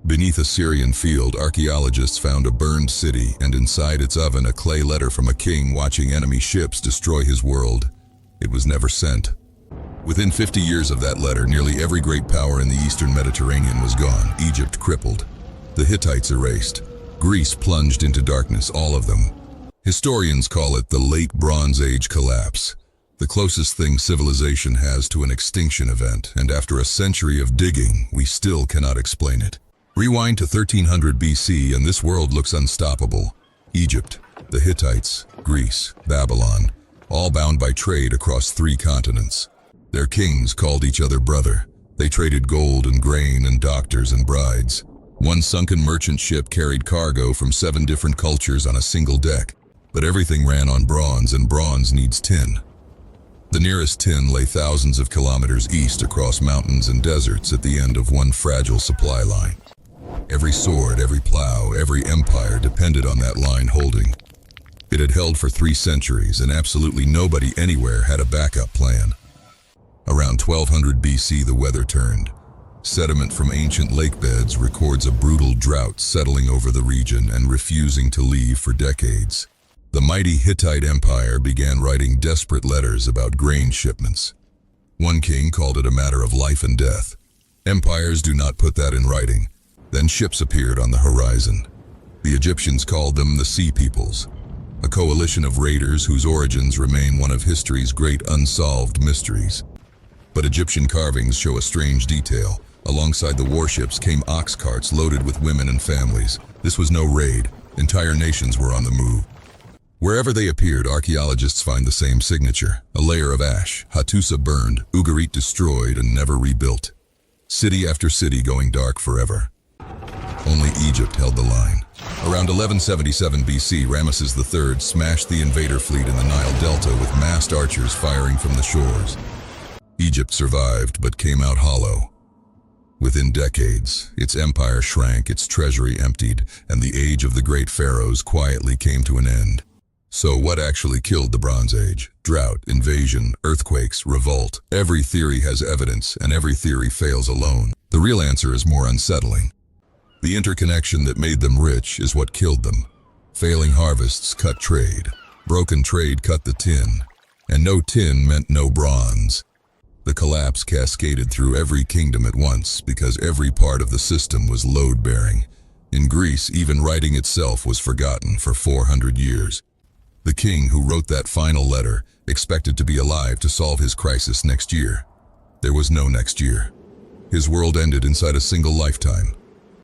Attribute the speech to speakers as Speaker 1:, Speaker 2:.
Speaker 1: Beneath a Syrian field, archaeologists found a burned city, and inside its oven a clay letter from a king watching enemy ships destroy his world. It was never sent. Within 50 years of that letter, nearly every great power in the eastern Mediterranean was gone. Egypt crippled. The Hittites erased. Greece plunged into darkness, all of them. Historians call it the Late Bronze Age collapse, the closest thing civilization has to an extinction event, and after a century of digging, we still cannot explain it. Rewind to 1300 BC and this world looks unstoppable. Egypt, the Hittites, Greece, Babylon, all bound by trade across 3 continents. Their kings called each other brother. They traded gold and grain and doctors and brides. One sunken merchant ship carried cargo from 7 different cultures on a single deck. But everything ran on bronze, and bronze needs tin. The nearest tin lay thousands of kilometers east across mountains and deserts at the end of one fragile supply line. Every sword, every plow, every empire depended on that line holding. It had held for 3 centuries, and absolutely nobody anywhere had a backup plan. Around 1200 BC, the weather turned. Sediment from ancient lake beds records a brutal drought settling over the region and refusing to leave for decades. The mighty Hittite Empire began writing desperate letters about grain shipments. One king called it a matter of life and death. Empires do not put that in writing. Then ships appeared on the horizon. The Egyptians called them the Sea Peoples, a coalition of raiders whose origins remain one of history's great unsolved mysteries. But Egyptian carvings show a strange detail. Alongside the warships came ox carts loaded with women and families. This was no raid. Entire nations were on the move. Wherever they appeared, archaeologists find the same signature: a layer of ash, Hattusa burned, Ugarit destroyed and never rebuilt. City after city going dark forever. Only Egypt held the line. Around 1177 BC, Ramesses III smashed the invader fleet in the Nile Delta with massed archers firing from the shores. Egypt survived, but came out hollow. Within decades, its empire shrank, its treasury emptied, and the age of the great pharaohs quietly came to an end. So what actually killed the Bronze Age? Drought, invasion, earthquakes, revolt. Every theory has evidence, and every theory fails alone. The real answer is more unsettling. The interconnection that made them rich is what killed them. Failing harvests cut trade. Broken trade cut the tin. And no tin meant no bronze. The collapse cascaded through every kingdom at once because every part of the system was load-bearing. In Greece, even writing itself was forgotten for 400 years. The king who wrote that final letter expected to be alive to solve his crisis next year. There was no next year. His world ended inside a single lifetime.